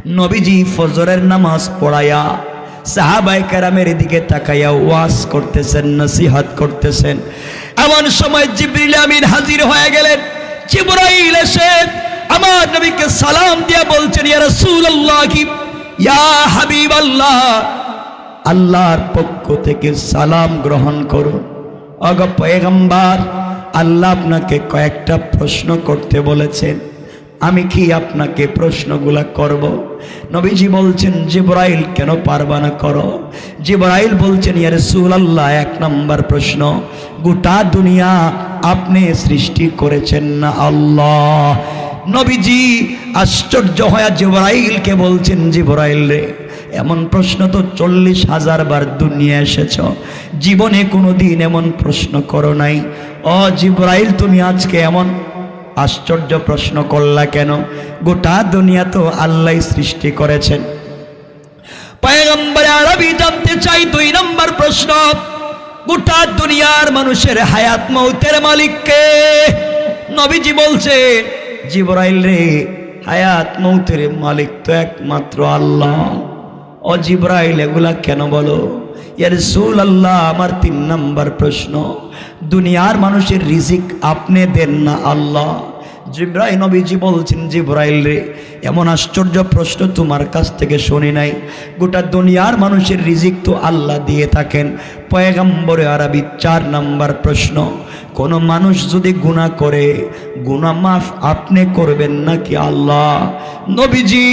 নবীজি ফজরের নামাজ পড়ায়া সাহাবায়ে কেরামের দিকে তাকাইয়া ওয়াজ করতেছেন, নসিহত করতেছেন। এমন সময় জিবরিল আমিন হাজির হয়ে গেলেন। জিবরাইল এসে আমার নবীকে সালাম দিয়ে বলছেন, ইয়া রাসূলুল্লাহ, ইয়া হাবিবাল্লাহ, আল্লাহর পক্ষ থেকে সালাম গ্রহণ করুন। ওগো পয়গম্বর, আল্লাহ আপনাকে কয়েকটা প্রশ্ন করতে বলেছেন, আমি কি আপনাকে প্রশ্নগুলা করব? নবীজি বলছেন, জিবরাইল কেন পারবা না, করো। জিবরাইল বলছেন, ইয়া রাসূলুল্লাহ, এক নাম্বার প্রশ্ন, গোটা দুনিয়া আপনি সৃষ্টি করেছেন না আল্লাহ? নবীজি আশ্চর্য হয়ে জিবরাইলকে বলছেন, জিবরাইল রে, এমন প্রশ্ন তো 40,000 বার দুনিয়া এসেছ, জীবনে কোনোদিন এমন প্রশ্ন করো নাই। ও জিবরাইল, তুমি আজকে এমন আশ্চর্য প্রশ্ন করলা কেন? গোটা দুনিয়া তো আল্লাহ সৃষ্টি করেছেন। পয়গম্বর আরবি জানতে চাই 2 নম্বর প্রশ্ন, গোটা দুনিয়ার মানুষের হায়াত মৌতের মালিক কে? নবীজি বলছে, জিবরাইল রে, হায়াত মৌতের মালিক তো একমাত্র আল্লাহ। ও জিবরাইল, এগুলা কেন বলো? ইয়া রাসূলুল্লাহ, আমার 3 নম্বর প্রশ্ন, দুনিয়ার মানুষের রিজিক আপনি দেন না আল্লাহ? জিবরাইল, নবীজি বলছেন, জিবরাইল রে, এমন আশ্চর্য প্রশ্ন তোমার কাছ থেকে শুনি নাই। গোটা দুনিয়ার মানুষের রিজিক তো আল্লাহ দিয়ে থাকেন। পয়গম্বরে আরবি 4 নম্বর প্রশ্ন, কোন মানুষ যদি গুনাহ করে, গুনাহ মাফ আপনি করবেন নাকি আল্লাহ? নবীজি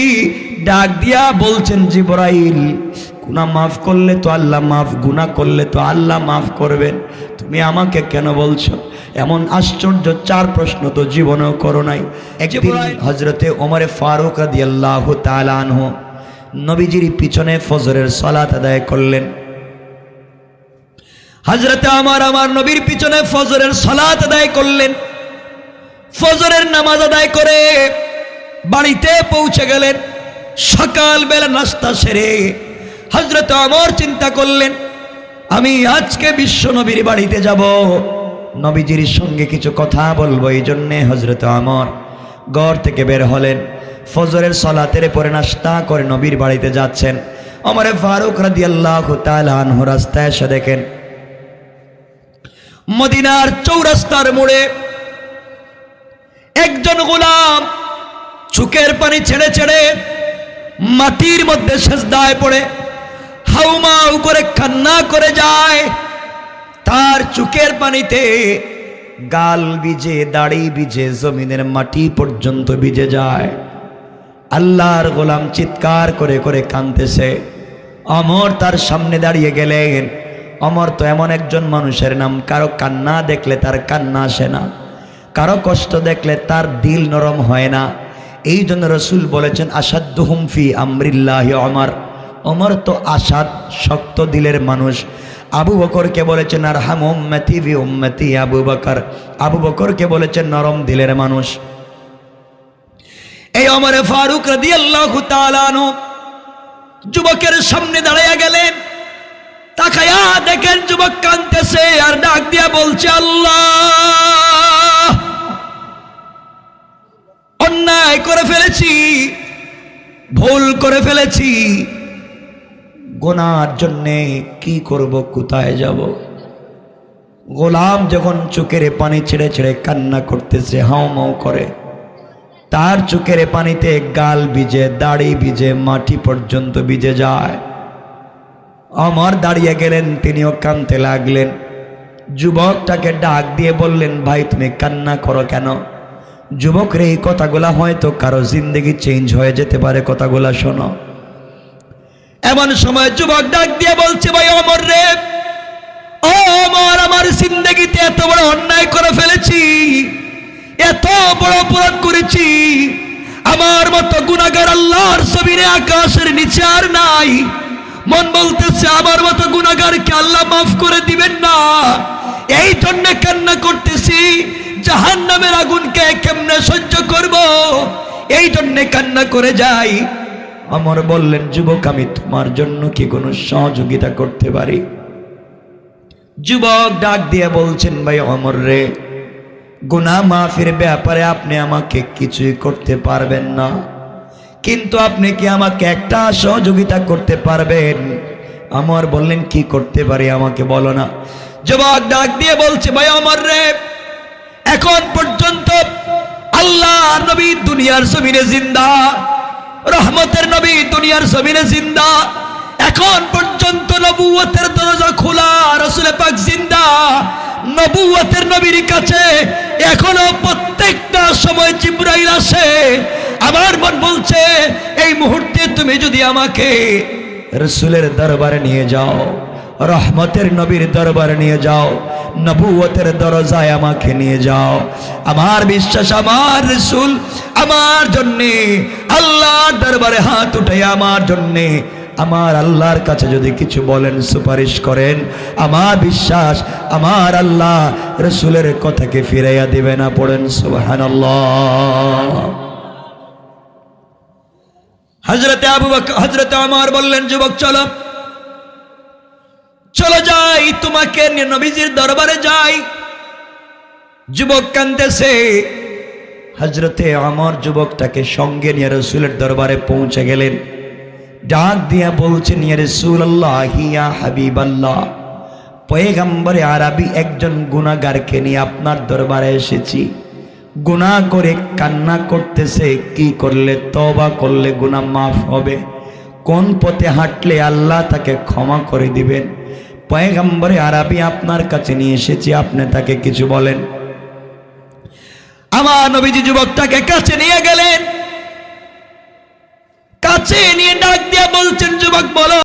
ডাক দিয়া বলছেন, জিবরাইল, গুনাহ মাফ করলে তো আল্লাহ মাফ, গুনাহ করলে তো আল্লাহ মাফ করবেন, তুমি আমাকে কেন বলছো? এমন আশ্চর্য 4 প্রশ্ন তো জীবনেও করো নাই। একদিন হযরতে ওমর ফারুক রাদিয়াল্লাহু তাআলা আনহু নবীজির পিছনে ফজরের সালাত আদায় করলেন। হযরতে আমার নবীর পিছনে ফজরের সালাত আদায় করলেন। ফজরের নামাজ আদায় করে বাড়িতে পৌঁছে গেলেন। সকালবেলা নাস্তা সেরে হযরতে ওমর চিন্তা করলেন, আমি আজকে বিশ্ব নবীর বাড়িতে যাব, নবীজির সঙ্গে কিছু কথা বলবো। এই জন্যে হযরতে ওমর ঘর থেকে বের হলেন। ফজরের সালাতের পরে নাস্তা করে নবীর বাড়িতে যাচ্ছেন। ওমর ফারুক রাদিয়াল্লাহু তাআলা আনহু রাস্তায় এসে দেখেন, মদিনার চৌরাস্তার মোড়ে একজন গোলাম চোখের পানি ছেড়ে ছেড়ে মাটির মধ্যে সিজদায় পড়ে হাউমাউ করে কান্না করে যায়। তার চোখের পানিতে গাল ভিজে, দাড়ি ভিজে, জমিনের মাটি পর্যন্ত ভিজে যায়। আল্লাহর গোলাম চিৎকার করে করে কাঁদতেছে। ওমর তার সামনে দাঁড়িয়ে গেলেন। ওমর তো এমন একজন মানুষের নাম, কারো কান্না দেখলে তার কান্না আসে না, কারো কষ্ট দেখলে তার দিল নরম হয় না। এই জন্য রাসূল বলেছেন, আসাদ্দুহুম ফি আমরিল্লাহি ওমর। ওমর তো আসাদ, শক্ত দিলের মানুষ। আবু বকরকে বলেছেন আরহাম উম্মতি বি উম্মতি আবু বকর। আবু বকরকে বলেছেন নরম দিলের মানুষ। এই ওমর ফারুক রাদিয়াল্লাহু তাআলা আনহু যুবকের সামনে দাঁড়িয়ে গেলেন। তাকায়া দেখেন যুবক কাঁদতেছে আর ডাক দিয়া বলছে, আল্লাহ, অন্যায় করে ফেলেছি, ভুল করে ফেলেছি, গুনার জন্যে কি করব, কোথায় যাব? গোলাম যখন চোখের পানি ছেড়ে ছেড়ে কান্না করতেছে, হাউমাউ করে, তার চোখের পানিতে গাল ভিজে, দাড়ি ভিজে, মাটি পর্যন্ত ভিজে যায়। ওমর দাঁড়িয়ে গেলেন, তিনিও কাঁদতে লাগলেন। যুবকটাকে ডাক দিয়ে বললেন, ভাই তুমি কান্না করো কেন? যুবকের এই কথাগুলা হয়তো কারো জিন্দেগি চেঞ্জ হয়ে যেতে পারে, কথাগুলা শোনো। এমন সময় যুবক ডাক দিয়ে বলছে, ভাই ওমর রে, ও ওমর, আমার জিন্দেগিতে এত বড় অন্যায় করে ফেলেছি, এত বড় অপরাধ করেছি, আমার মতো গুনাহগার আল্লাহর জমিনে আকাশের নিচে আর নাই। মন বলতেছে আমার মতো গুনাহগারকে আল্লাহ মাফ করে দিবেন না, এই জন্য কান্না করতেছি। জাহান্নামের আগুনকে কেমনে সহ্য করব, এই জন্য কান্না করে যাই। ওমর বললেন, যুবক, আমি তোমার জন্য কি কোনো সহযোগিতা করতে পারি? যুবক ডাক দিয়ে বলছেন, ভাই ওমর রে, গুনাহ মাফের ব্যাপারে আপনি আমাকে কিছুই করতে পারবেন না, কিন্তু আপনি কি আমাকে একটা সহযোগিতা করতে পারবেন? আমার বললেন, কি করতে পারি আমাকে বলো না। যুবক ডাক দিয়ে বলছে, ভাই আমার রে, এখন পর্যন্ত আল্লাহর নবী দুনিয়ার জমিনে জিন্দা, রহমতের নবী দুনিয়ার জমিনে জিন্দা, এখন পর্যন্ত নবুয়তের দরজা খোলা, রাসূল পাক জিন্দা, নবুয়তের নবীর কাছে এখনো প্রত্যেকটা সময় জিবরাইল আসে। আমার মন বলছে, এই মুহূর্তে তুমি যদি আমাকে রাসূলের দরবারে নিয়ে যাও, রহমতের নবীর দরবারে নিয়ে যাও, নবুয়তের দরজায় আমাকে নিয়ে যাও, আমার বিশ্বাস আমার রাসূল আমার জন্যে আল্লাহর দরবারে হাত উঠায় আমার জন্যে আমার আল্লাহর কাছে যদি কিছু বলেন, সুপারিশ করেন, আমার বিশ্বাস আমার আল্লাহ রাসূলের কথাকে ফিরাইয়া দিবে না। পড়েন সুবহানাল্লাহ। হযরতে আবু বকর হযরতে ওমর বললেন, যুবক চলো চলো যাই, তোমাকে নিয়ে নবীজির দরবারে যাই। যুবক কাঁদতেছে। হযরতে ওমর যুবকটাকে সঙ্গে নিয়ে রাসূলের দরবারে পৌঁছে গেলেন। ডাক দিয়া বলছেন, ইয়া রাসূলুল্লাহ, ইয়া হাবিবাল্লাহ, পয়গম্বরে আরবি একজন গুনাহগারকে নিয়ে আপনার দরবারে এসেছি। গুনাহ করে কান্না করতেছে, কি করলে তওবা করলে গুনাহ মাফ হবে, কোন পথে হাঁটলে আল্লাহ তাকে ক্ষমা করে দিবেন। পয়গম্বরে আরবি আপনার কাছে নিয়ে এসেছি, আপনি তাকে কিছু বলেন। আমার নবীজি যুবকটাকে কাছে নিয়ে গেলেন, কাছে নিয়ে ডাক দিয়া বলছেন, যুবক বলো